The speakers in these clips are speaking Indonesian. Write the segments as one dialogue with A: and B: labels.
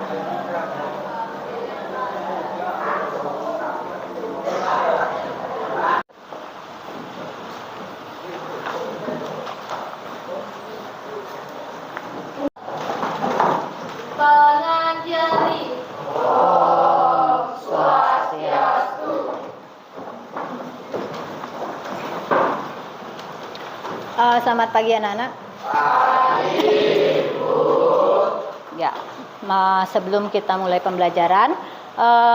A: Penganjali. Om Swastiastu. Selamat pagi anak-anak. Pagi, Bu. Ya, sebelum kita mulai pembelajaran,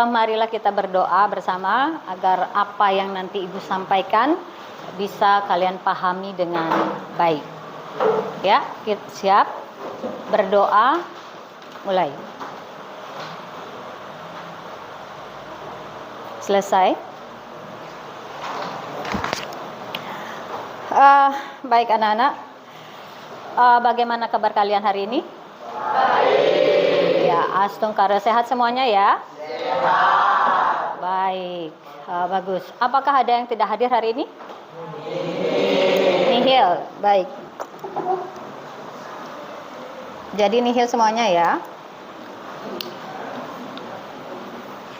A: marilah kita berdoa bersama agar apa yang nanti Ibu sampaikan bisa kalian pahami dengan baik. Ya, kita siap? Berdoa, mulai. Selesai. Baik anak-anak, bagaimana kabar kalian hari ini? Baik. Ya, astungkara, sehat semuanya ya? Sehat. Baik, bagus. Apakah ada yang tidak hadir hari ini? Nihil. Baik. Jadi nihil semuanya ya.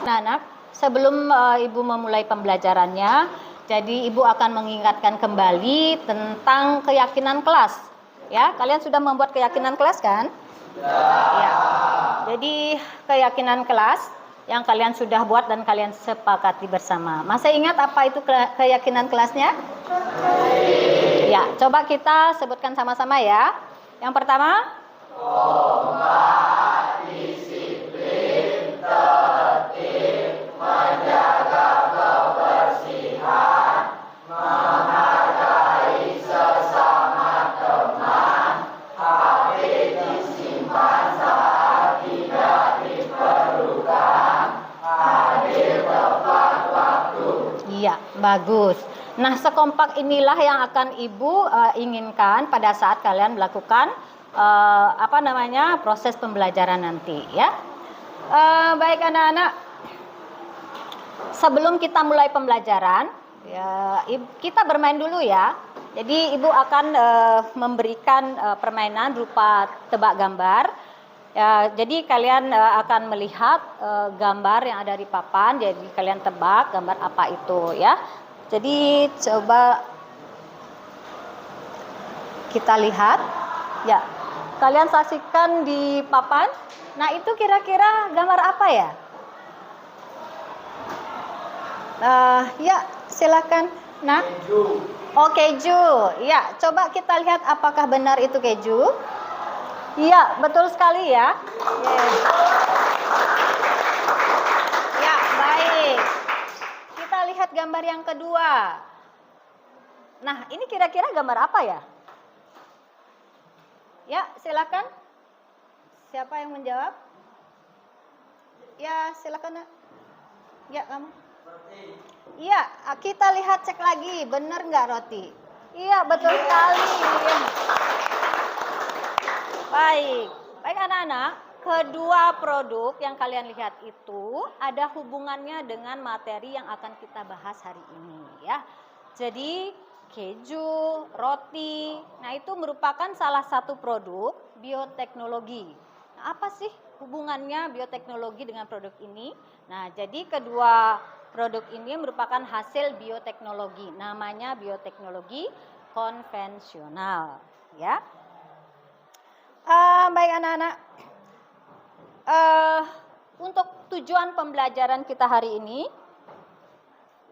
A: Anak-anak, sebelum Ibu memulai pembelajarannya, jadi Ibu akan mengingatkan kembali tentang keyakinan kelas. Ya, kalian sudah membuat keyakinan kelas kan? Ya. Jadi keyakinan kelas yang kalian sudah buat dan kalian sepakati bersama. Masih ingat apa itu keyakinan kelasnya? Ya, coba kita sebutkan sama-sama ya. Yang pertama, kompak, disiplin, tertib, menjaga kebersihan, menghargai sesama teman, HP disimpan saat tidak diperlukan, hadir tepat waktu. Iya, bagus. Nah, sekompak inilah yang akan Ibu inginkan pada saat kalian melakukan proses pembelajaran nanti ya. Baik anak-anak, sebelum kita mulai pembelajaran ya, kita bermain dulu ya. Jadi Ibu akan memberikan permainan berupa tebak gambar ya. Jadi kalian akan melihat gambar yang ada di papan, jadi kalian tebak gambar apa itu ya. Jadi coba kita lihat ya. Kalian saksikan di papan. Nah, itu kira-kira gambar apa ya? Ya, silakan. Nah, keju. Oh, keju. Ya, coba kita lihat apakah benar itu keju. Iya, betul sekali ya. Ya, baik. Kita lihat gambar yang kedua. Nah, ini kira-kira gambar apa ya? Ya, silakan. Siapa yang menjawab? Ya, silakan. Ya, kamu. Roti. Iya, kita lihat cek lagi, benar nggak roti? Iya, betul sekali. Baik, baik anak-anak. Kedua produk yang kalian lihat itu ada hubungannya dengan materi yang akan kita bahas hari ini, ya. Jadi keju, roti, nah itu merupakan salah satu produk bioteknologi. Nah, apa sih hubungannya bioteknologi dengan produk ini? Nah, jadi kedua produk ini merupakan hasil bioteknologi, namanya bioteknologi konvensional, ya. Baik anak-anak, untuk tujuan pembelajaran kita hari ini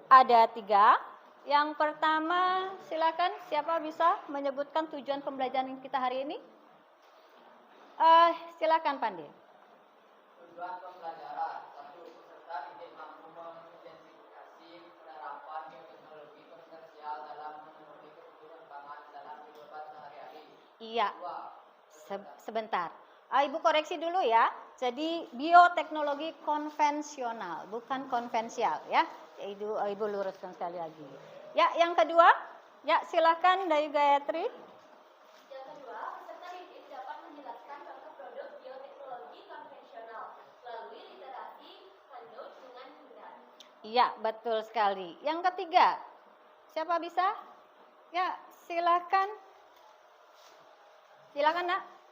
A: ada 3. Yang pertama, silakan siapa bisa menyebutkan tujuan pembelajaran kita hari ini? Silakan Pandi.
B: Tujuan pembelajaran, 1. Peserta didik mampu mengidentifikasi penerapan bioteknologi komersial dalam memenuhi kebutuhan pangan dalam kehidupan sehari-hari.
A: Iya. 2. Sebentar. Ibu koreksi dulu ya. Jadi bioteknologi konvensional, bukan konvensial ya. Ibu luruskan sekali lagi. Ya, yang kedua, ya silakan dari Gayatri.
C: Yang kedua, peserta didik dapat menjelaskan produk bioteknologi konvensional melalui literasi handout dengan mudah.
A: Iya, betul sekali. Yang ketiga, siapa bisa? Ya, silakan. Silakan, Nak.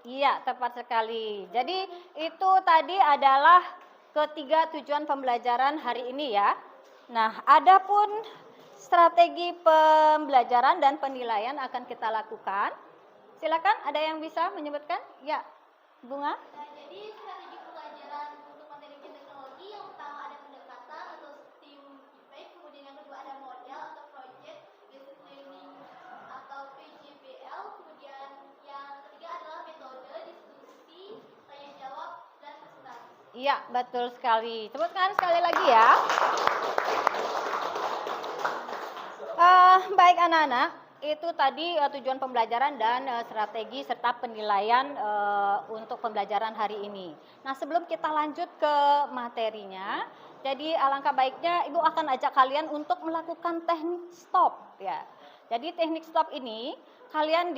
A: Iya, tepat sekali. Jadi itu tadi adalah ketiga tujuan pembelajaran hari ini ya. Nah, adapun strategi pembelajaran dan penilaian akan kita lakukan. Silakan, ada yang bisa menyebutkan? Ya, Bunga.
C: Nah, jadi strategi pembelajaran untuk materi teknologi yang pertama ada pendekatan atau STEAM effect, kemudian yang kedua ada model atau project, basic learning atau PJBL, kemudian yang ketiga adalah metode, diskusi, tanya jawab, dan presentasi.
A: Iya, betul sekali. Sebutkan sekali lagi ya. Baik anak-anak, itu tadi tujuan pembelajaran dan strategi serta penilaian untuk pembelajaran hari ini. Nah, sebelum kita lanjut ke materinya, jadi alangkah baiknya Ibu akan ajak kalian untuk melakukan teknik stop ya. Jadi teknik stop ini kalian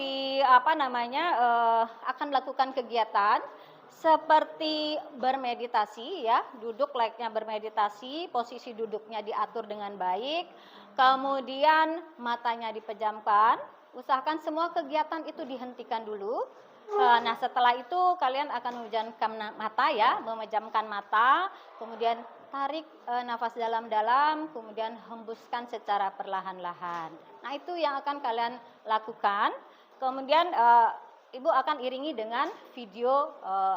A: akan melakukan kegiatan seperti bermeditasi ya, duduk layaknya bermeditasi, posisi duduknya diatur dengan baik, kemudian matanya dipejamkan, usahakan semua kegiatan itu dihentikan dulu. Nah, setelah itu kalian akan memejamkan mata ya, memejamkan mata, kemudian tarik nafas dalam-dalam, kemudian hembuskan secara perlahan-lahan. Nah, itu yang akan kalian lakukan. Kemudian Ibu akan iringi dengan video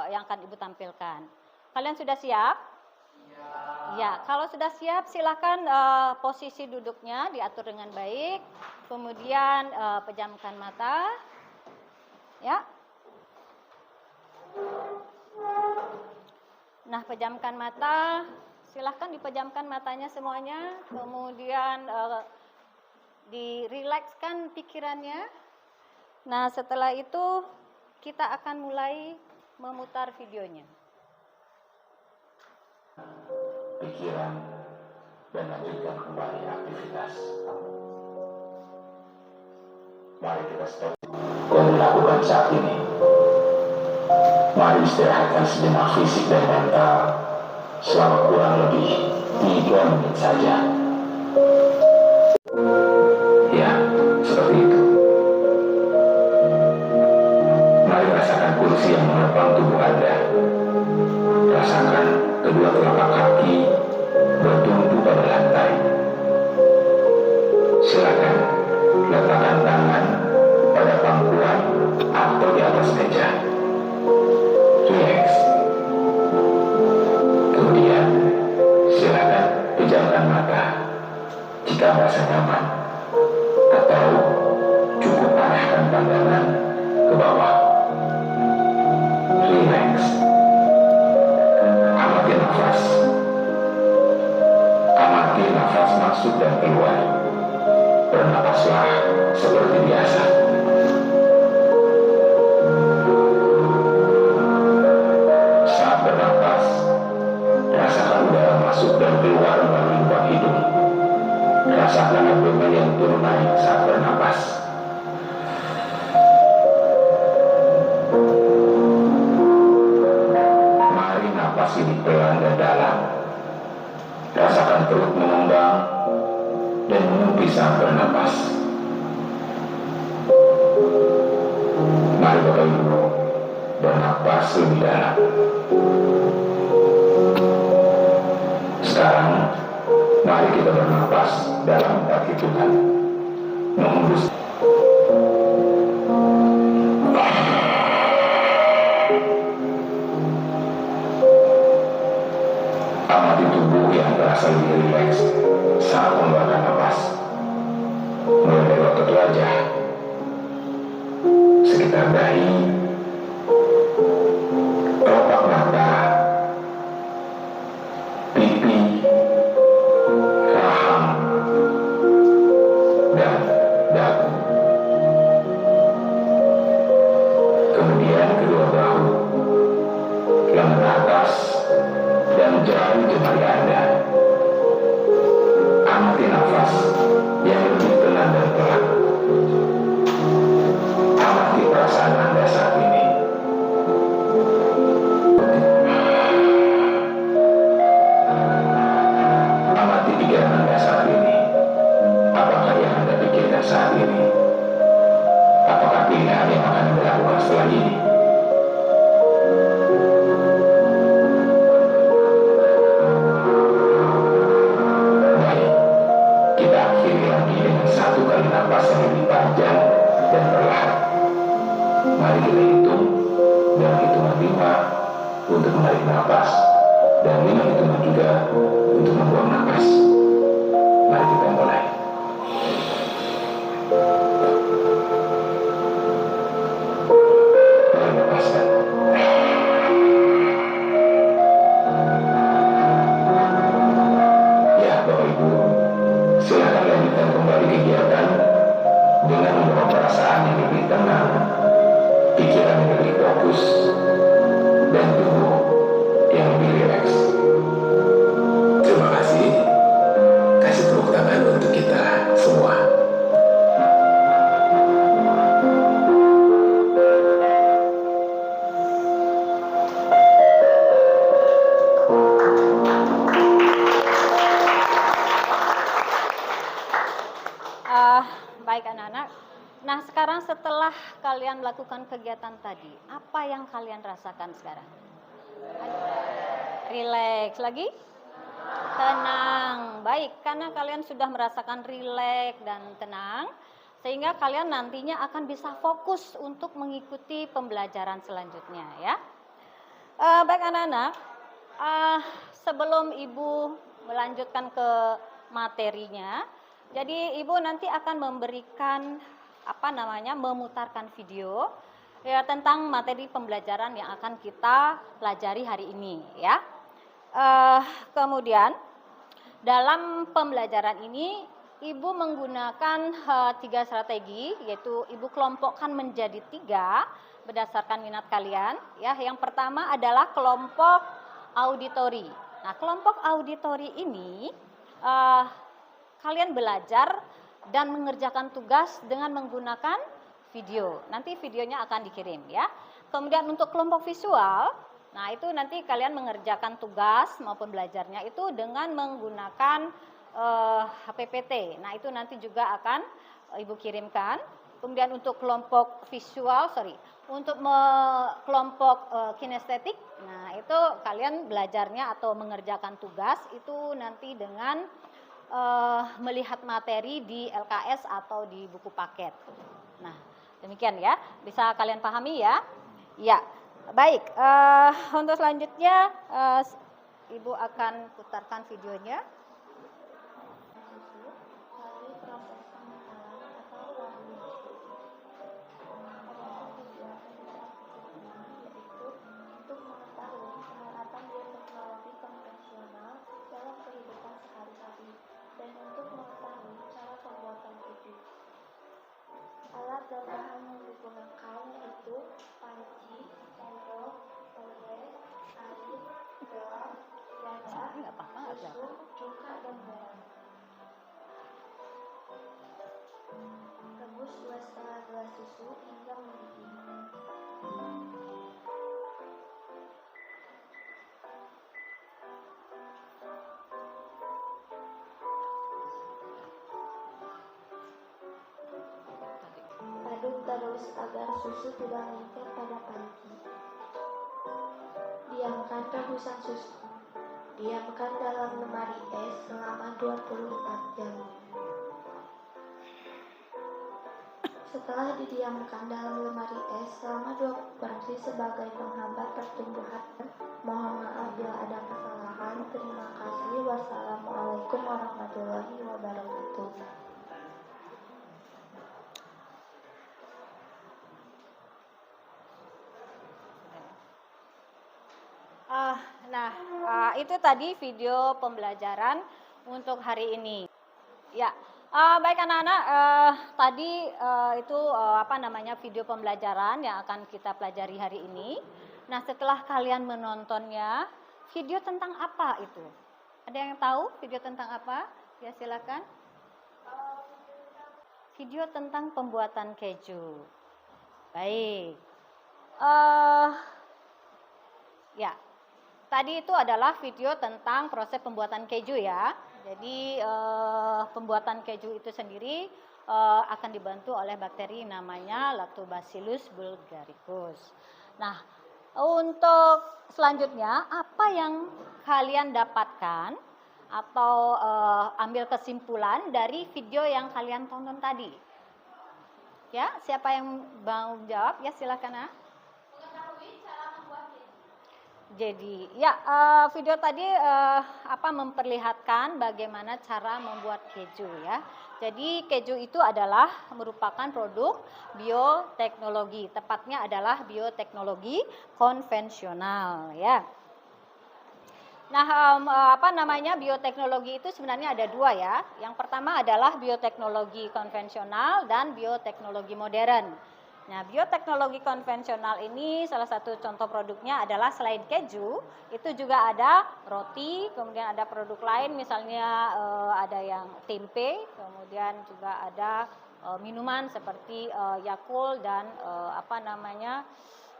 A: yang akan Ibu tampilkan. Kalian sudah siap? Ya, kalau sudah siap silakan posisi duduknya diatur dengan baik. Kemudian pejamkan mata. Ya. Nah, pejamkan mata. Silahkan dipejamkan matanya semuanya. Kemudian dirilekskan pikirannya. Nah, setelah itu kita akan mulai memutar videonya.
D: Pikiran dan lanjutkan kembali aktivitas. Mari kita stop yang dilakukan saat ini. Mari istirahatkan sejenak fisik dan mental selama kurang lebih 3 menit saja. Ya, seperti itu. Mari rasakan kursi yang menopang tubuh Anda. Rasakan kedua telapak kaki bertumpu pada lantai. Silakan letakkan tangan pada pangkuan atau di atas meja. Relax. Kemudian silakan pejamkan mata jika merasa nyaman, atau cukup arahkan pandangan ke bawah. Relax. Amati nafas. Amati nafas masuk dan keluar. Bernafaslah seperti biasa. Saat bernapas, rasakan udara masuk dan keluar melalui lubang hidung. Rasakan abdomen yang turun naik saat bernapas. Mari napas ini pelan dan dalam. Rasakan perut mengembang dan menepis saat bernapas. Mari Bapak Ibu bernapas lebih dalam. Sekarang mari kita bernapas dalam 4 hitungan. Menghembus. Amati tubuh yang terasa lebih rileks saat mengeluarkan napas. Mulai dari otot wajah, sekitar dahi, kelopak mata, pipi, rahang, dan dagu. Kemudian kedua bahu, lengan atas, dan jari jemari Anda. Amati nafas yang lebih tenang dan pelan. Amati perasaan Anda saat hitungan untuk menarik nafas dan 5 hitungan juga untuk membuang nafas. Mari kita mulai. Mari lepaskan. Ya, Bapak Ibu, silakan lanjutkan kembali kegiatan dengan membawa perasaan yang lebih tenang, pikiran yang lebih fokus, dan tubuh yang lebih rileks. Terima kasih. Kasih tepuk tangan untuk kita semua.
A: Baik anak-anak. Nah sekarang setelah kalian melakukan kegiatan tadi, apa yang kalian rasakan sekarang? Rileks lagi? Tenang. Baik, karena kalian sudah merasakan rileks dan tenang, sehingga kalian nantinya akan bisa fokus untuk mengikuti pembelajaran selanjutnya ya. Baik anak-anak, sebelum Ibu melanjutkan ke materinya, jadi Ibu nanti akan memberikan memutarkan video ya tentang materi pembelajaran yang akan kita pelajari hari ini ya. Kemudian dalam pembelajaran ini Ibu menggunakan 3 strategi, yaitu Ibu kelompokkan menjadi 3 berdasarkan minat kalian ya. Yang pertama adalah kelompok auditori. Nah, kelompok auditori ini kalian belajar dan mengerjakan tugas dengan menggunakan video. Nanti videonya akan dikirim ya. Kemudian untuk kelompok visual, nah itu nanti kalian mengerjakan tugas maupun belajarnya itu dengan menggunakan HPPT. Nah itu nanti juga akan Ibu kirimkan. Kemudian untuk kelompok visual, kelompok kinestetik, nah itu kalian belajarnya atau mengerjakan tugas itu nanti dengan melihat materi di LKS atau di buku paket. Nah, demikian ya. Bisa kalian pahami ya? Ya. Baik, untuk selanjutnya Ibu akan putarkan videonya.
C: Melalui proses pengetahuan atau learning. Yaitu untuk mengetahui penerapan bioteknologi konvensional dalam kehidupan sehari-hari dan untuk mengetahui cara pembuatan keju. Alat dan bahan yang digunakan yaitu panci, sendok, tongles, air, gelas, garam, susu, cuka, dan garam. Rebus 2,5 gelas susu hingga mendidih. Aduk terus agar susu tidak lengket pada panci. Diamkan rebusan susu. Diamkan dalam lemari es selama 24 jam. Setelah didiamkan dalam lemari es selama 24 jam sebagai penghambat pertumbuhan. Mohon maaf bila ada kesalahan. Terima kasih. Wassalamualaikum warahmatullahi wabarakatuh.
A: Itu tadi video pembelajaran untuk hari ini. Ya, baik anak-anak, tadi itu video pembelajaran yang akan kita pelajari hari ini. Nah, setelah kalian menontonnya, video tentang apa itu? Ada yang tahu video tentang apa? Ya, silakan. Video tentang pembuatan keju. Baik. Ya. Tadi itu adalah video tentang proses pembuatan keju ya. Jadi pembuatan keju itu sendiri akan dibantu oleh bakteri namanya Lactobacillus bulgaricus. Nah, untuk selanjutnya apa yang kalian dapatkan atau ambil kesimpulan dari video yang kalian tonton tadi? Ya, siapa yang mau jawab? Ya, silakan.
C: Mengetahui cara membuat keju.
A: Jadi ya video tadi memperlihatkan bagaimana cara membuat keju ya. Jadi keju itu adalah merupakan produk bioteknologi, tepatnya adalah bioteknologi konvensional ya. Nah, bioteknologi itu sebenarnya ada dua ya. Yang pertama adalah bioteknologi konvensional dan bioteknologi modern. Nah, bioteknologi konvensional ini salah satu contoh produknya adalah selain keju, itu juga ada roti, kemudian ada produk lain misalnya ada yang tempe, kemudian juga ada minuman seperti Yakult dan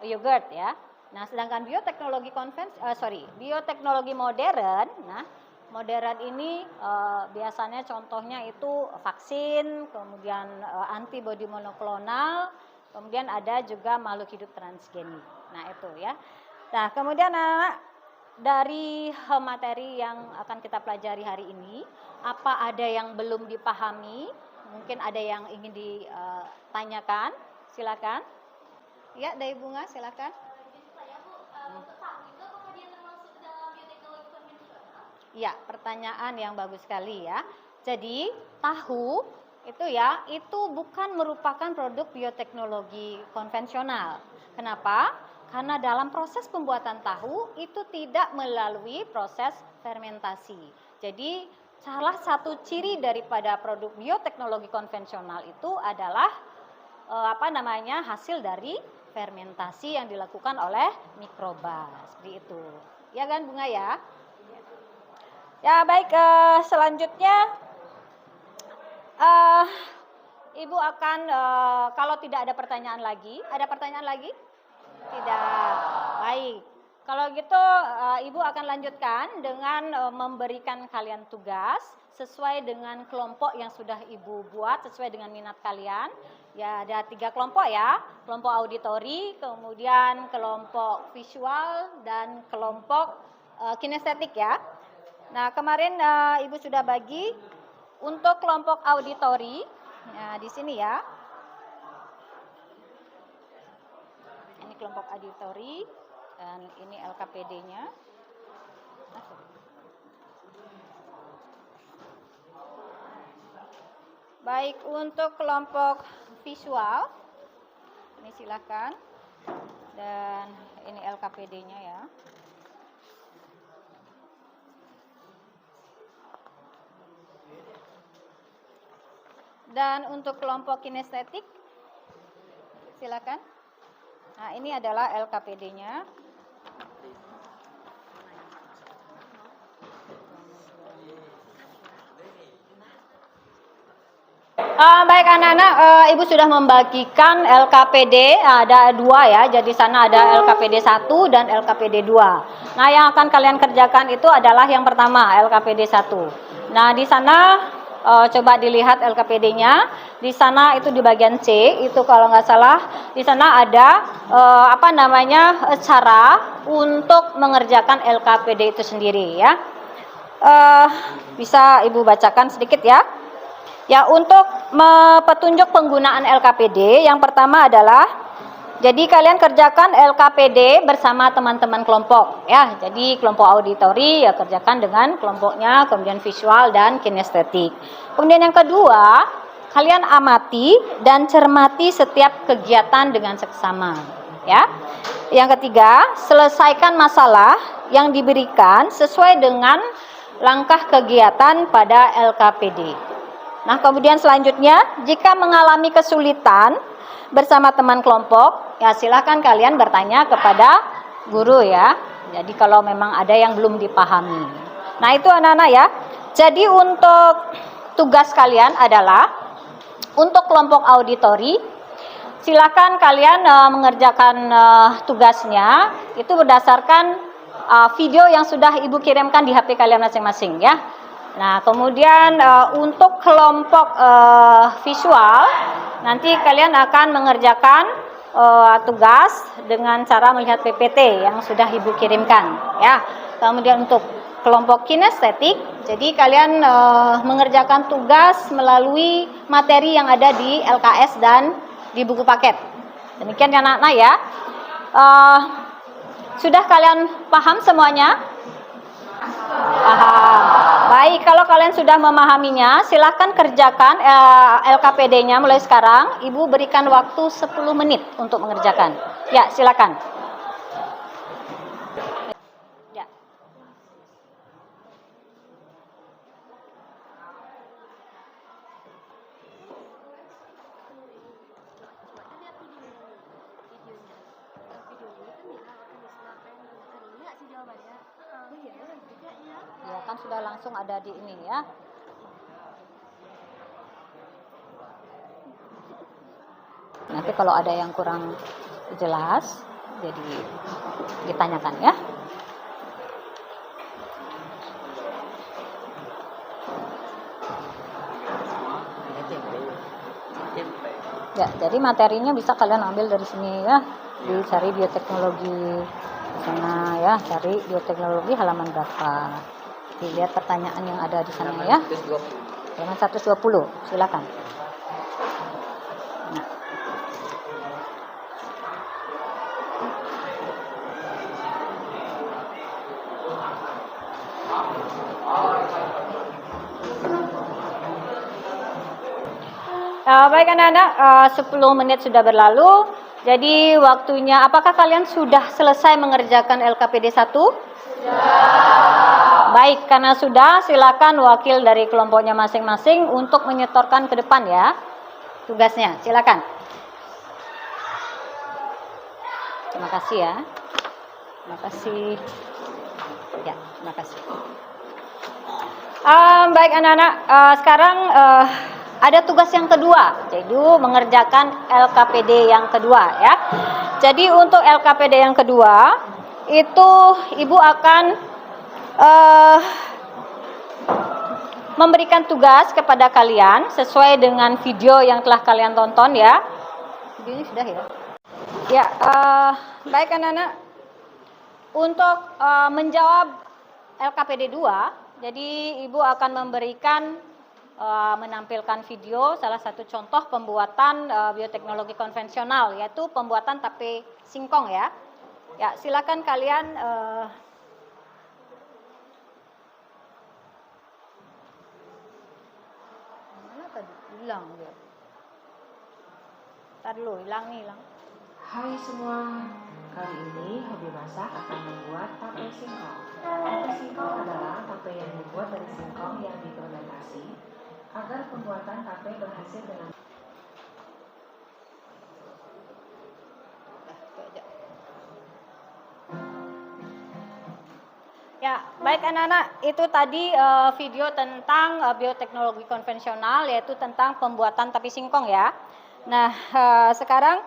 A: yogurt ya. Nah, sedangkan bioteknologi modern, nah modern ini biasanya contohnya itu vaksin, kemudian antibodi monoklonal, kemudian ada juga makhluk hidup transgenik. Nah, itu ya. Nah, kemudian dari materi yang akan kita pelajari hari ini, apa ada yang belum dipahami? Mungkin ada yang ingin ditanyakan? Silakan. Ya, dari Bunga, silakan.
C: Untuk tahu itu apakah dia termasuk dalam bioteknologi konvensional?
A: Ya, pertanyaan yang bagus sekali ya. Jadi, tahu itu bukan merupakan produk bioteknologi konvensional. Kenapa? Karena dalam proses pembuatan tahu itu tidak melalui proses fermentasi. Jadi, salah satu ciri daripada produk bioteknologi konvensional itu adalah hasil dari fermentasi yang dilakukan oleh mikroba, seperti itu. Ya kan Bunga ya? Ya baik, selanjutnya Ibu akan kalau tidak ada pertanyaan lagi, ada pertanyaan lagi? Tidak. Baik. Kalau gitu Ibu akan lanjutkan dengan memberikan kalian tugas sesuai dengan kelompok yang sudah Ibu buat, sesuai dengan minat kalian. Ya, ada 3 kelompok ya, kelompok auditori, kemudian kelompok visual, dan kelompok kinestetik ya. Nah, kemarin Ibu sudah bagi untuk kelompok auditori, nah di sini ya. Ini kelompok auditori, dan ini LKPD-nya. Baik, untuk kelompok visual, ini silakan, dan ini LKPD-nya ya. Dan untuk kelompok kinestetik, silakan. Nah, ini adalah LKPD-nya. Baik anak-anak, Ibu sudah membagikan LKPD, ada 2 ya, jadi sana ada LKPD 1 dan LKPD 2. Nah, yang akan kalian kerjakan itu adalah yang pertama, LKPD 1. Nah, di sana coba dilihat LKPD-nya, di sana itu di bagian C, itu kalau nggak salah, di sana ada cara untuk mengerjakan LKPD itu sendiri ya. Bisa Ibu bacakan sedikit ya. Ya, untuk petunjuk penggunaan LKPD, yang pertama adalah, jadi kalian kerjakan LKPD bersama teman-teman kelompok ya. Jadi kelompok auditori ya kerjakan dengan kelompoknya, kemudian visual dan kinestetik. Kemudian yang kedua, kalian amati dan cermati setiap kegiatan dengan seksama ya. Yang ketiga, selesaikan masalah yang diberikan sesuai dengan langkah kegiatan pada LKPD. Nah, kemudian selanjutnya, jika mengalami kesulitan bersama teman kelompok, ya silakan kalian bertanya kepada guru ya. Jadi kalau memang ada yang belum dipahami. Nah, itu anak-anak ya. Jadi untuk tugas kalian adalah untuk kelompok auditori, silakan kalian mengerjakan tugasnya itu berdasarkan video yang sudah Ibu kirimkan di HP kalian masing-masing ya. Nah, kemudian untuk kelompok visual, nanti kalian akan mengerjakan tugas dengan cara melihat PPT yang sudah Ibu kirimkan ya. Kemudian untuk kelompok kinestetik, jadi kalian mengerjakan tugas melalui materi yang ada di LKS dan di buku paket. Demikian ya anak-anak ya. Sudah kalian paham semuanya? Paham. Baik, kalau kalian sudah memahaminya, silakan kerjakan LKPD-nya mulai sekarang. Ibu berikan waktu 10 menit untuk mengerjakan. Ya, silakan. Ya. Ya, kan sudah langsung ada di ini ya. Nanti kalau ada yang kurang jelas, jadi ditanyakan ya. Ya, jadi materinya bisa kalian ambil dari sini ya. Dicari bioteknologi di sana ya, cari bioteknologi halaman berapa. Dilihat pertanyaan yang ada di sana ya. Halaman 120, silakan. Nah. Baik anak-anak, 10 menit sudah berlalu. Jadi waktunya, apakah kalian sudah selesai mengerjakan LKPD 1? Sudah. Baik, karena sudah, silakan wakil dari kelompoknya masing-masing untuk menyetorkan ke depan ya tugasnya. Silakan. Terima kasih ya. Terima kasih. Ya, terima kasih. Baik anak-anak, sekarang ada tugas yang kedua, jadi mengerjakan LKPD yang kedua ya. Jadi untuk LKPD yang kedua, itu Ibu akan memberikan tugas kepada kalian sesuai dengan video yang telah kalian tonton ya. Video ini sudah ya? Ya, baik anak-anak, untuk menjawab LKPD 2, jadi Ibu akan memberikan menampilkan video salah satu contoh pembuatan bioteknologi konvensional, yaitu pembuatan tape singkong ya. Ya, silakan kalian mana tadi? Hilang dia. Ntar dulu, hilang nih, hilang.
E: Hai semua, kali ini hobi masak akan membuat tape singkong. Tape singkong adalah tape yang dibuat dari singkong yang difermentasi agar pembuatan tape berhasil dengan
A: Ya, baik anak-anak, itu tadi video tentang bioteknologi konvensional, yaitu tentang pembuatan tape singkong ya. Nah, sekarang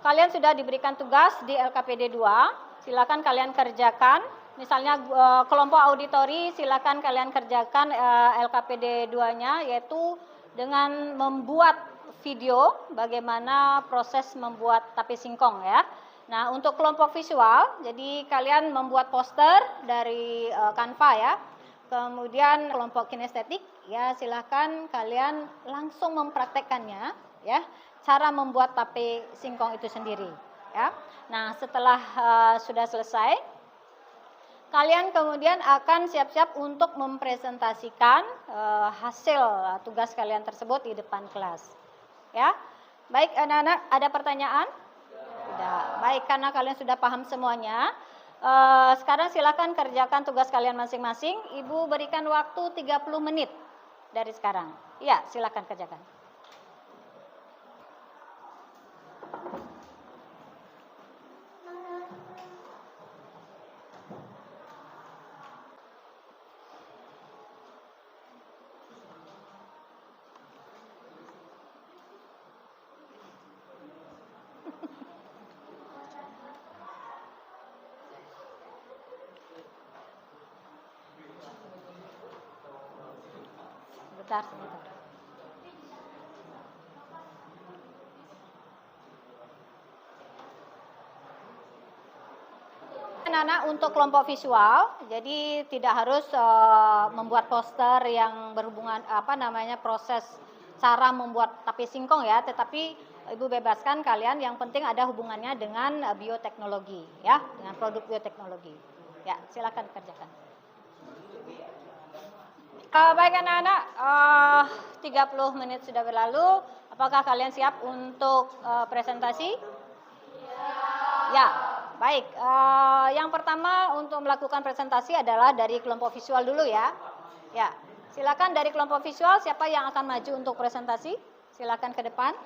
A: kalian sudah diberikan tugas di LKPD 2, silakan kalian kerjakan. Misalnya kelompok auditori, silakan kalian kerjakan LKPD 2-nya, yaitu dengan membuat video bagaimana proses membuat tape singkong ya. Nah, untuk kelompok visual, jadi kalian membuat poster dari Canva ya. Kemudian kelompok kinestetik, ya silakan kalian langsung mempraktekkannya ya, cara membuat tape singkong itu sendiri ya. Nah, setelah sudah selesai, kalian kemudian akan siap-siap untuk mempresentasikan hasil tugas kalian tersebut di depan kelas ya. Baik anak-anak, ada pertanyaan? Tidak. Baik, karena kalian sudah paham semuanya, sekarang silakan kerjakan tugas kalian masing-masing. Ibu berikan waktu 30 menit dari sekarang. Iya, silakan kerjakan. Sebentar. Anak-anak, untuk kelompok visual, jadi tidak harus membuat poster yang berhubungan proses cara membuat tape singkong ya, tetapi Ibu bebaskan kalian, yang penting ada hubungannya dengan bioteknologi ya, dengan produk bioteknologi. Ya, silakan kerjakan. Baik anak-anak, 30 menit sudah berlalu. Apakah kalian siap untuk presentasi? Ya, baik. Yang pertama untuk melakukan presentasi adalah dari kelompok visual dulu ya. Ya, silakan dari kelompok visual siapa yang akan maju untuk presentasi? Silakan ke depan.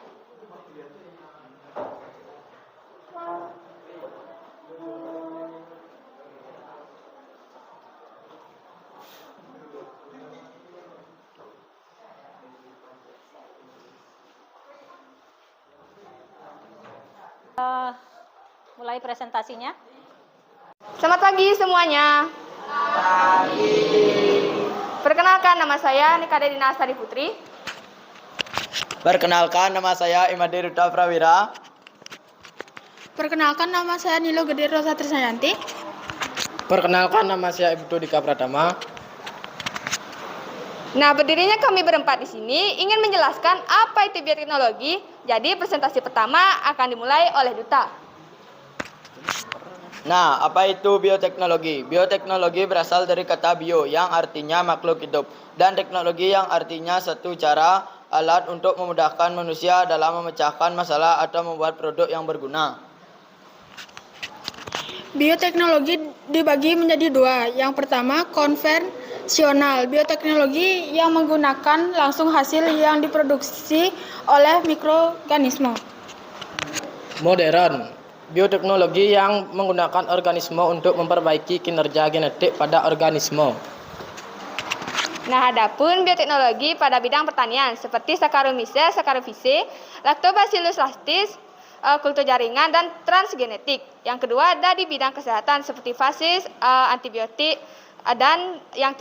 A: Mulai presentasinya.
F: Selamat pagi semuanya. Pagi. Perkenalkan, nama saya Nikade Dina Astari Putri.
G: Perkenalkan, nama saya Imade Ruta Prawira.
H: Perkenalkan, nama saya Nilo Gede Rosa Trisayanti.
G: Perkenalkan, nama saya Ibtu Dika Pratama.
F: Nah, berdirinya kami berempat di sini ingin menjelaskan apa itu bioteknologi. Jadi, presentasi pertama akan dimulai oleh Duta.
G: Nah, apa itu bioteknologi? Bioteknologi berasal dari kata bio yang artinya makhluk hidup dan teknologi yang artinya satu cara alat untuk memudahkan manusia dalam memecahkan masalah atau membuat produk yang berguna.
H: Bioteknologi dibagi menjadi dua. Yang pertama, konvensional. Bioteknologi yang menggunakan langsung hasil yang diproduksi oleh mikroorganisme.
G: Modern. Bioteknologi yang menggunakan organisme untuk memperbaiki kinerja genetik pada organisme.
F: Nah, adapun bioteknologi pada bidang pertanian seperti Saccharomyces cerevisiae, Lactobacillus lactis, kultur jaringan dan transgenetik. Yang kedua ada di bidang kesehatan seperti fasis, antibiotik, dan yang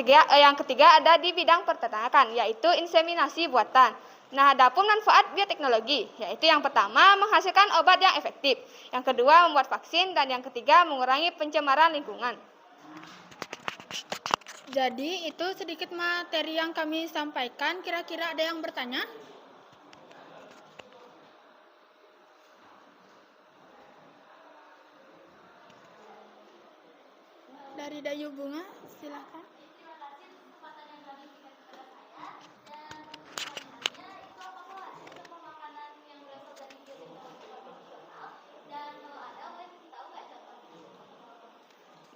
F: ketiga ada di bidang peternakan yaitu inseminasi buatan. Nah, adapun manfaat bioteknologi yaitu yang pertama menghasilkan obat yang efektif, yang kedua membuat vaksin, dan yang ketiga mengurangi pencemaran lingkungan.
H: Jadi, itu sedikit materi yang kami sampaikan. Kira-kira ada yang bertanya? Dari Dayu Bunga, silakan.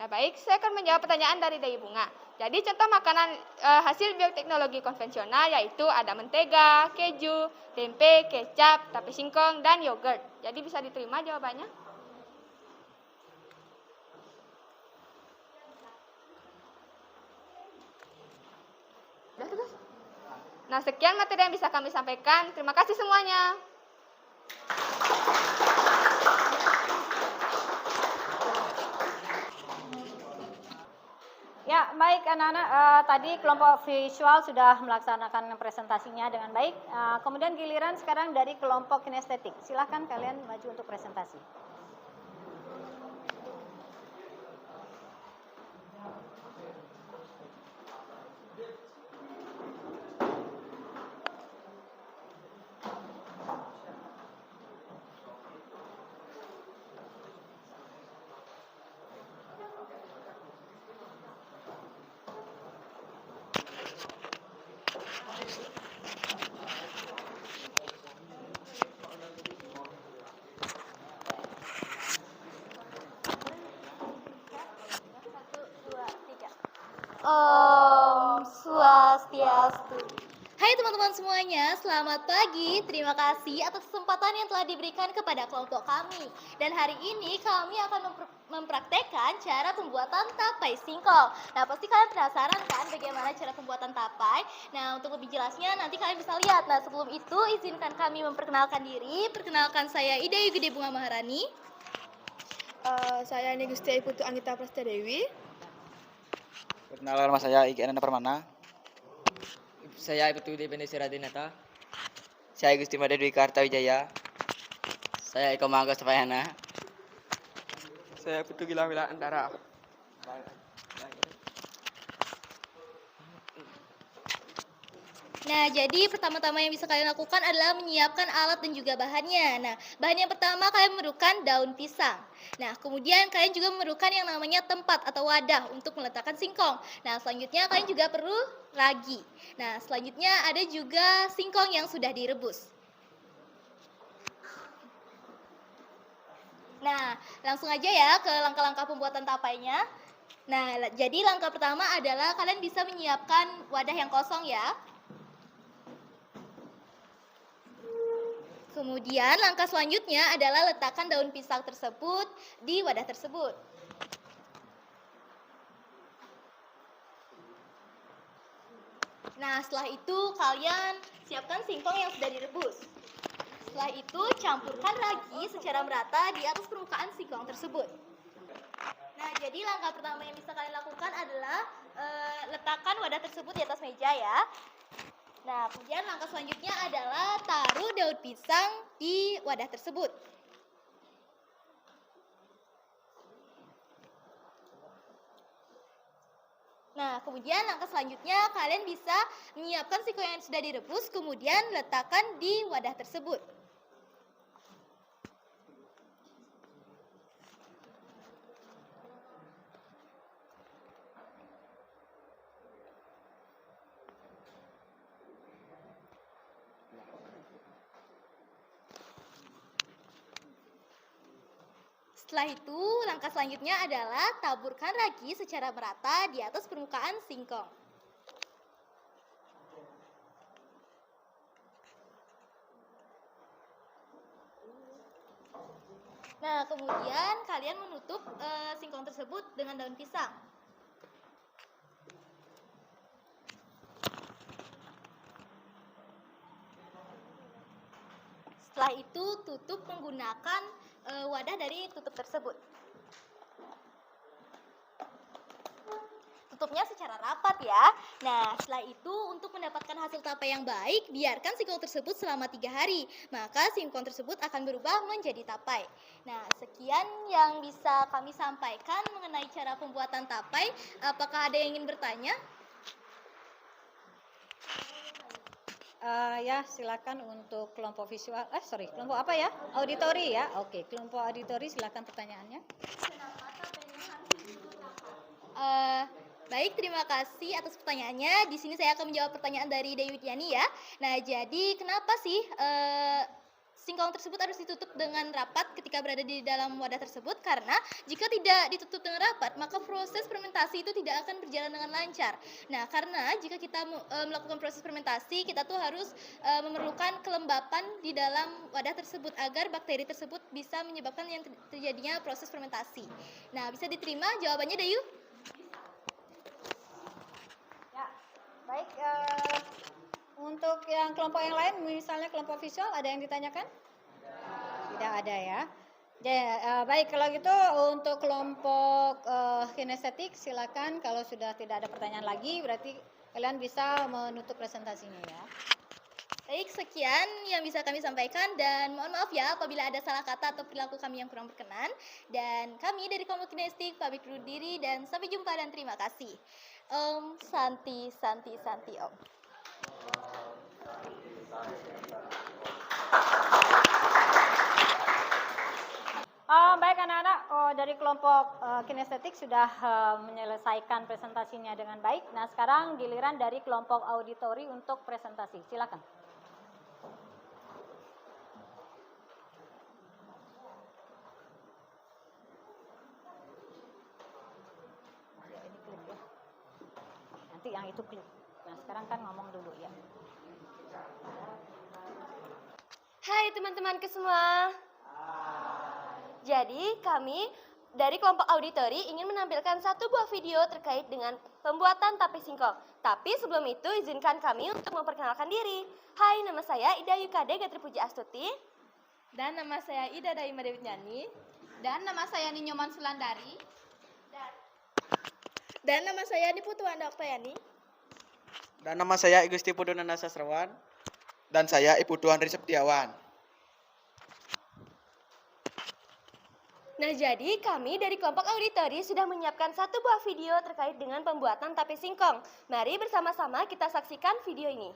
F: Nah, baik, saya akan menjawab pertanyaan dari Dayu Bunga. Jadi, contoh makanan hasil bioteknologi konvensional yaitu ada mentega, keju, tempe, kecap, tape singkong, dan yogurt. Jadi, bisa diterima jawabannya? Nah, sekian materi yang bisa kami sampaikan. Terima kasih semuanya.
A: Ya, baik anak-anak, tadi kelompok visual sudah melaksanakan presentasinya dengan baik. Kemudian giliran sekarang dari kelompok kinestetik. Silahkan kalian maju untuk presentasi.
C: Om Swastiastu. Hai teman-teman semuanya, selamat pagi. Terima kasih atas kesempatan yang telah diberikan kepada kelompok kami. Dan hari ini kami akan mempraktekkan cara pembuatan tapai singkong. Nah, pasti kalian penasaran kan bagaimana cara pembuatan tapai? Nah, untuk lebih jelasnya nanti kalian bisa lihat. Nah, sebelum itu izinkan kami memperkenalkan diri. Perkenalkan saya Ida Yugede Bunga Maharani.
H: Saya ini Gusti Putu Anggita Prastadewi.
I: Perkenalkan, nama saya Iki Ananda Permana. Saya Putu Dependensi Radinata. Saya Gusti Made Dwi Kartawijaya. Saya Eko Mangga Sapayana.
J: Saya Putu Gilang Wila Antara.
C: Nah, jadi pertama-tama yang bisa kalian lakukan adalah menyiapkan alat dan juga bahannya. Nah, bahan yang pertama kalian memerlukan daun pisang. Nah, kemudian kalian juga memerlukan yang namanya tempat atau wadah untuk meletakkan singkong. Nah, selanjutnya kalian juga perlu ragi. Nah, selanjutnya ada juga singkong yang sudah direbus. Nah, langsung aja ya ke langkah-langkah pembuatan tapainya. Nah, jadi langkah pertama adalah kalian bisa menyiapkan wadah yang kosong ya. Kemudian langkah selanjutnya adalah letakkan daun pisang tersebut di wadah tersebut. Nah, setelah itu kalian siapkan singkong yang sudah direbus. Setelah itu campurkan ragi secara merata di atas permukaan singkong tersebut. Nah, jadi langkah pertama yang bisa kalian lakukan adalah letakkan wadah tersebut di atas meja ya. Nah, kemudian langkah selanjutnya adalah taruh daun pisang di wadah tersebut. Nah, kemudian langkah selanjutnya kalian bisa menyiapkan singkong yang sudah direbus, kemudian letakkan di wadah tersebut. Setelah itu, langkah selanjutnya adalah taburkan ragi secara merata di atas permukaan singkong. Nah, kemudian kalian menutup singkong tersebut dengan daun pisang. Setelah itu, tutup menggunakan wadah dari tutup tersebut. Tutupnya secara rapat ya. Nah, setelah itu untuk mendapatkan hasil tapai yang baik, biarkan singkong tersebut selama 3 hari. Maka singkong tersebut akan berubah menjadi tapai. Nah, sekian yang bisa kami sampaikan mengenai cara pembuatan tapai. Apakah ada yang ingin bertanya?
A: Ya, silakan untuk kelompok visual. Kelompok apa ya? Auditori ya. Oke, kelompok auditori silakan pertanyaannya.
C: Baik, terima kasih atas pertanyaannya. Di sini saya akan menjawab pertanyaan dari Dewi Widiani ya. Nah, jadi kenapa sih singkong tersebut harus ditutup dengan rapat ketika berada di dalam wadah tersebut? Karena jika tidak ditutup dengan rapat, maka proses fermentasi itu tidak akan berjalan dengan lancar. Nah, karena jika kita melakukan proses fermentasi, kita tuh harus memerlukan kelembapan di dalam wadah tersebut agar bakteri tersebut bisa menyebabkan yang terjadinya proses fermentasi. Nah, bisa diterima jawabannya, Dayu?
A: Baik, untuk yang kelompok yang lain, misalnya kelompok visual, ada yang ditanyakan? Tidak ada ya. Baik, kalau gitu untuk kelompok kinestetik, silakan. Kalau sudah tidak ada pertanyaan lagi, berarti kalian bisa menutup presentasinya ya.
C: Baik, sekian yang bisa kami sampaikan dan mohon maaf ya apabila ada salah kata atau perilaku kami yang kurang berkenan. Dan kami dari kelompok kinestetik pamit undur diri dan sampai jumpa dan terima kasih. Om Santi Santi Santi Om.
A: Baik anak-anak, dari kelompok kinestetik sudah menyelesaikan presentasinya dengan baik. Nah, sekarang giliran dari kelompok auditori untuk presentasi. Silakan. Nanti yang itu klik. Nah, sekarang kan ngomong dulu ya.
K: Hai teman-temanku semua. Jadi kami dari kelompok auditori ingin menampilkan satu buah video terkait dengan pembuatan tape singkong. Tapi sebelum itu izinkan kami untuk memperkenalkan diri. Hai, nama saya Ida Yukade Gatri Puji Astuti.
F: Dan nama saya Ida Daima Dewi Nyani. Dan nama saya Ninyoman Sulandari.
C: Dan nama saya Niputu Anda Oktayani.
J: Dan nama saya Igusti Pudunana Sasrawan. Dan saya Iputu Andri Septiawan.
K: Nah, jadi kami dari kelompok auditori sudah menyiapkan satu buah video terkait dengan pembuatan tape singkong. Mari bersama-sama kita saksikan video ini.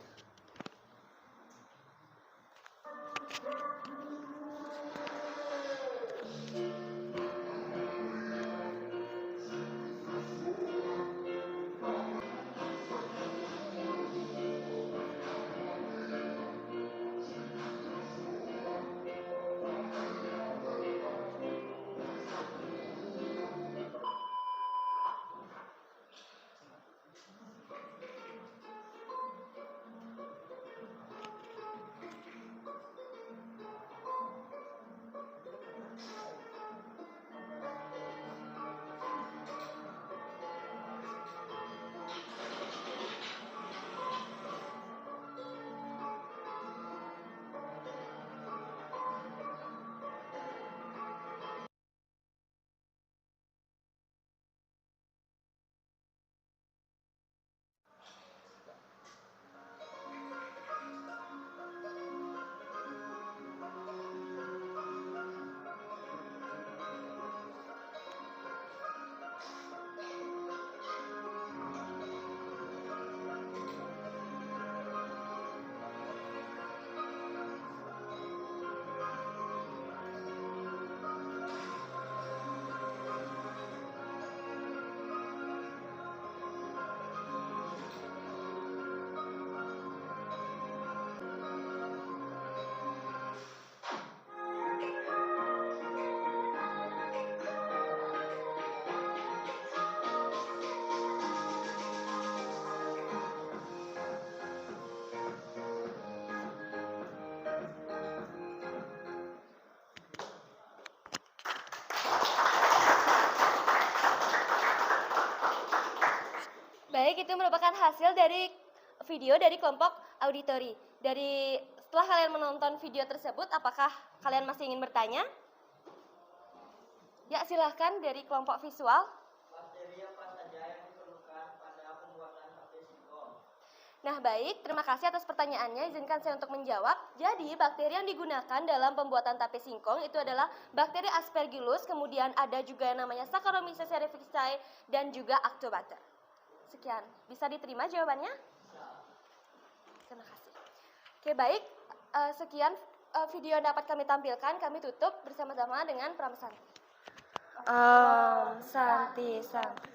K: Baik, itu merupakan hasil dari video dari kelompok auditori. Setelah kalian menonton video tersebut, apakah kalian masih ingin bertanya? Ya, silahkan dari kelompok visual.
B: Materi apa saja yang diperlukan pada pembuatan HP singkong?
K: Nah, baik, terima kasih atas pertanyaannya. Izinkan saya untuk menjawab. Jadi, bakteri yang digunakan dalam pembuatan tape singkong itu adalah bakteri Aspergillus, kemudian ada juga yang namanya Saccharomyces cerevisiae dan juga Actobacter. Sekian, bisa diterima jawabannya? Terima kasih. Oke, baik. Sekian video yang dapat kami tampilkan. Kami tutup bersama-sama dengan pramesan. Om Santi Santi.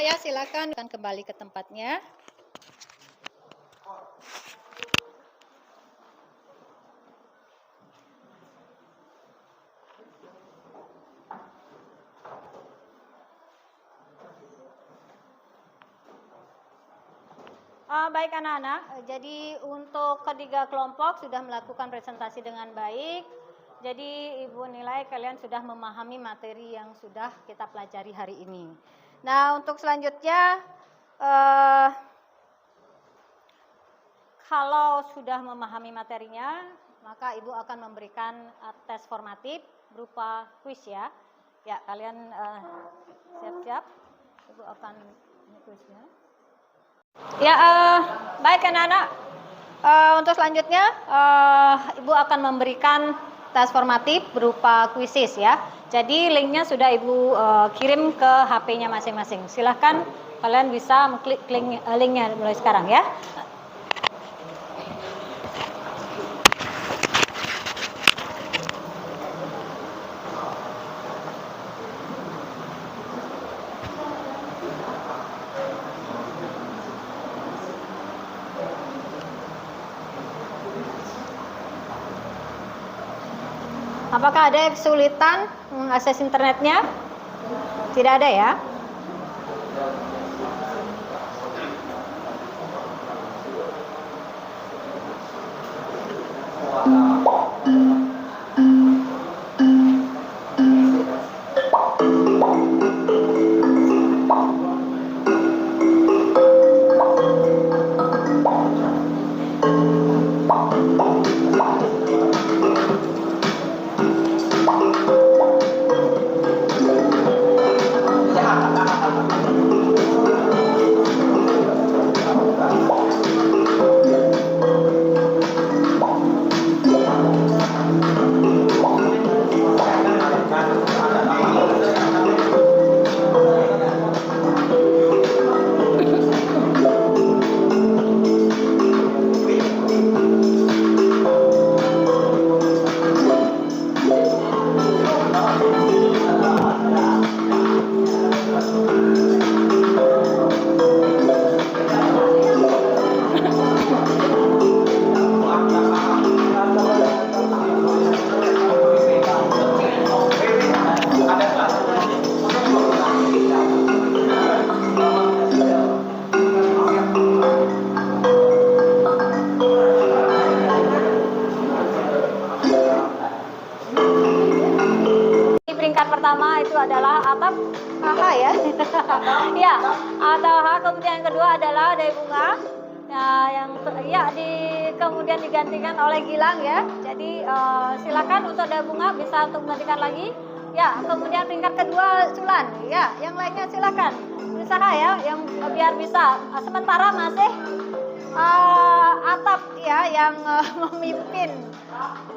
A: Ya, silakan kembali ke tempatnya. Baik anak-anak, jadi untuk ketiga kelompok sudah melakukan presentasi dengan baik. Jadi Ibu nilai kalian sudah memahami materi yang sudah kita pelajari hari ini. Nah, untuk selanjutnya, kalau sudah memahami materinya, maka Ibu akan memberikan tes formatif berupa kuis ya. Ya, kalian siap-siap. Ibu akan ini kuisnya. Ya, baik anak-anak. Untuk selanjutnya, Ibu akan memberikan tes formatif berupa kuisis ya. Jadi linknya sudah Ibu kirim ke HP-nya masing-masing. Silahkan kalian bisa mengklik linknya mulai sekarang ya. Apakah ada kesulitan mengakses internetnya? Tidak ada ya? pertama itu adalah atap H ya. Ya, atau H. Kemudian yang kedua adalah daya bunga. Kemudian digantikan oleh Gilang ya. Jadi silakan untuk daya bunga bisa untuk menggantikan lagi. Ya, kemudian peringkat kedua Sulan. Ya, yang lainnya silakan berusaha ya, yang biar bisa. Sementara masih atap ya yang memimpin.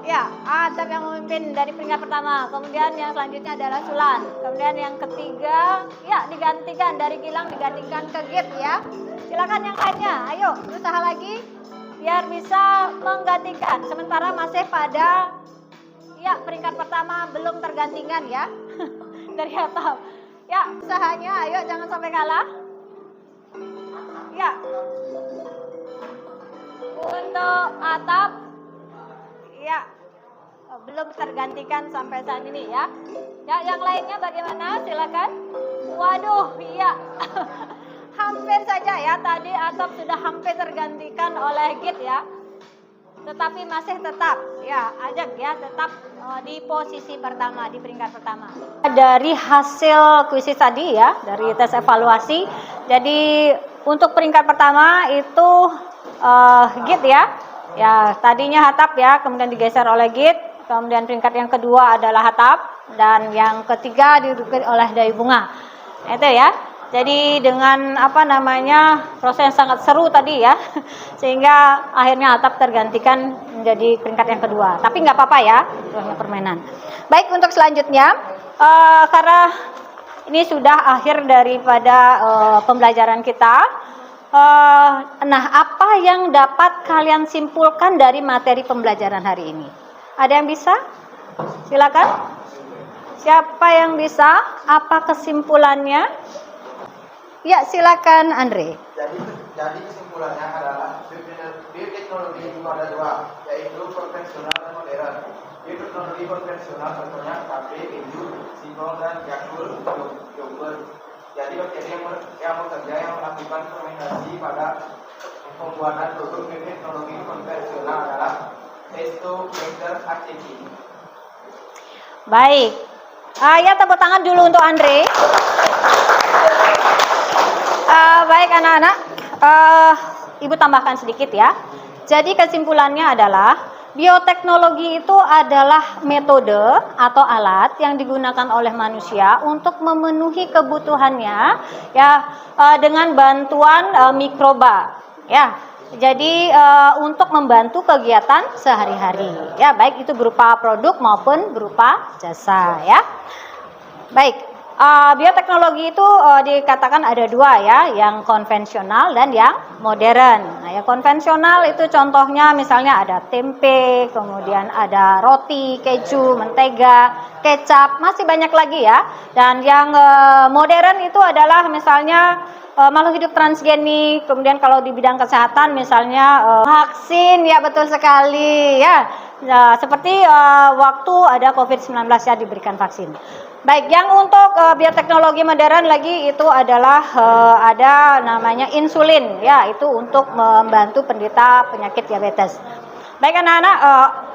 A: Ya, atap yang memimpin dari peringkat pertama. Kemudian yang selanjutnya adalah Sulan. Kemudian yang ketiga ya digantikan dari Gilang digantikan ke Git ya. Silakan yang lainnya. Ayo berusaha lagi biar bisa menggantikan. Sementara masih pada ya peringkat pertama belum tergantikan ya. Dari atap. Ya, usahanya ayo jangan sampai kalah. Ya. Untuk atap ya belum tergantikan sampai saat ini ya. Ya, yang lainnya bagaimana? Silakan. Waduh, iya. Hampir saja ya, tadi atap sudah hampir tergantikan oleh Git ya. Tetapi masih tetap ya, Ajak ya tetap di posisi pertama, di peringkat pertama. Dari hasil kuisis tadi ya, dari tes evaluasi. Jadi untuk peringkat pertama itu Git ya. Ya, tadinya atap ya, kemudian digeser oleh Git. Kemudian peringkat yang kedua adalah atap dan yang ketiga diduduki oleh daya bunga. Itu ya. Jadi dengan proses yang sangat seru tadi ya, sehingga akhirnya atap tergantikan menjadi peringkat yang kedua. Tapi nggak apa-apa ya, itu hanya permainan. Baik, untuk selanjutnya karena ini sudah akhir daripada pembelajaran kita. Nah, apa yang dapat kalian simpulkan dari materi pembelajaran hari ini? Ada yang bisa? Silakan. Siapa yang bisa? Apa kesimpulannya? Ya, silakan Andre.
J: Jadi kesimpulannya adalah bioteknologi itu ada dua, yaitu konvensional dan modern. Bioteknologi konvensional contohnya kafe, keju, singkong dan yogurt. Jadi bakteri yang bekerja yang melakukan fermentasi pada pembuatan produk bioteknologi konvensional adalah Testobaker activity.
A: Baik. Ya, tepuk tangan dulu untuk Andre. Baik anak-anak, Ibu tambahkan sedikit ya. Jadi kesimpulannya adalah bioteknologi itu adalah metode atau alat yang digunakan oleh manusia untuk memenuhi kebutuhannya ya dengan bantuan mikroba ya. Jadi untuk membantu kegiatan sehari-hari ya, baik itu berupa produk maupun berupa jasa ya. Baik. Bioteknologi itu dikatakan ada dua ya, yang konvensional dan yang modern. Nah, yang konvensional itu contohnya misalnya ada tempe, kemudian ada roti, keju, mentega, kecap, masih banyak lagi ya. Dan yang modern itu adalah misalnya makhluk hidup transgenik, kemudian kalau di bidang kesehatan misalnya vaksin, ya betul sekali ya. Seperti waktu ada COVID-19 ya diberikan vaksin. Baik, yang untuk bioteknologi modern lagi itu adalah ada namanya insulin ya, itu untuk membantu penderita penyakit diabetes. Baik anak-anak,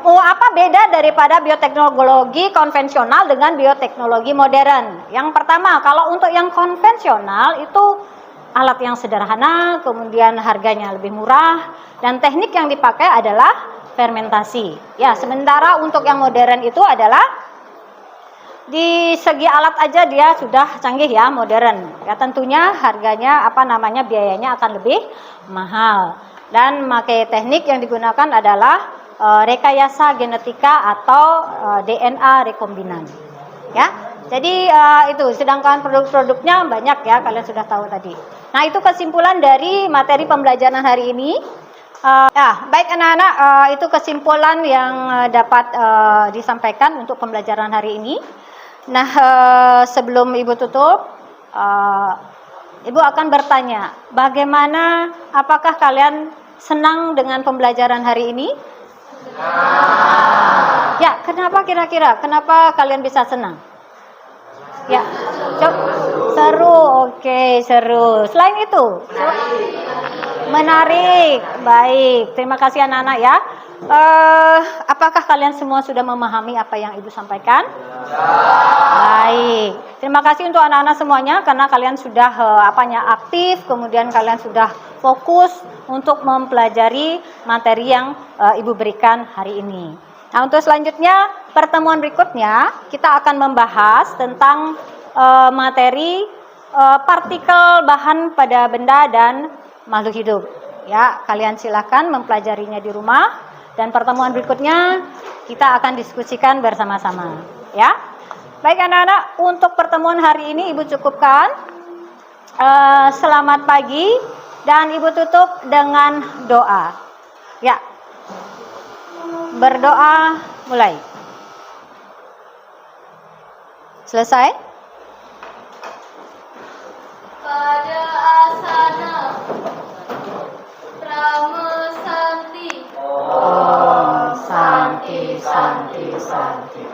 A: apa beda daripada bioteknologi konvensional dengan bioteknologi modern? Yang pertama, kalau untuk yang konvensional itu alat yang sederhana, kemudian harganya lebih murah, dan teknik yang dipakai adalah fermentasi. Ya, sementara untuk yang modern itu adalah di segi alat aja dia sudah canggih ya, modern. Ya tentunya harganya biayanya akan lebih mahal. Dan pakai teknik yang digunakan adalah rekayasa genetika atau DNA rekombinan. Ya. Jadi itu, sedangkan produk-produknya banyak ya, kalian sudah tahu tadi. Nah, itu kesimpulan dari materi pembelajaran hari ini. Baik anak-anak, itu kesimpulan yang dapat disampaikan untuk pembelajaran hari ini. Nah, sebelum Ibu tutup, Ibu akan bertanya, bagaimana, apakah kalian senang dengan pembelajaran hari ini? Ya, kenapa kira-kira? Kenapa kalian bisa senang? Ya, seru, oke, seru. Selain itu, menarik, baik. Terima kasih anak-anak ya. Apakah kalian semua sudah memahami apa yang Ibu sampaikan? Baik. Terima kasih untuk anak-anak semuanya karena kalian sudah aktif, kemudian kalian sudah fokus untuk mempelajari materi yang Ibu berikan hari ini. Nah, untuk selanjutnya pertemuan berikutnya kita akan membahas tentang materi partikel bahan pada benda dan makhluk hidup. Ya, kalian silakan mempelajarinya di rumah. Dan pertemuan berikutnya kita akan diskusikan bersama-sama, ya. Baik anak-anak, untuk pertemuan hari ini Ibu cukupkan. Selamat pagi dan Ibu tutup dengan doa. Ya. Berdoa mulai. Selesai?
C: Pada asana Brahma Santi.
A: Om Santi Santi Santi.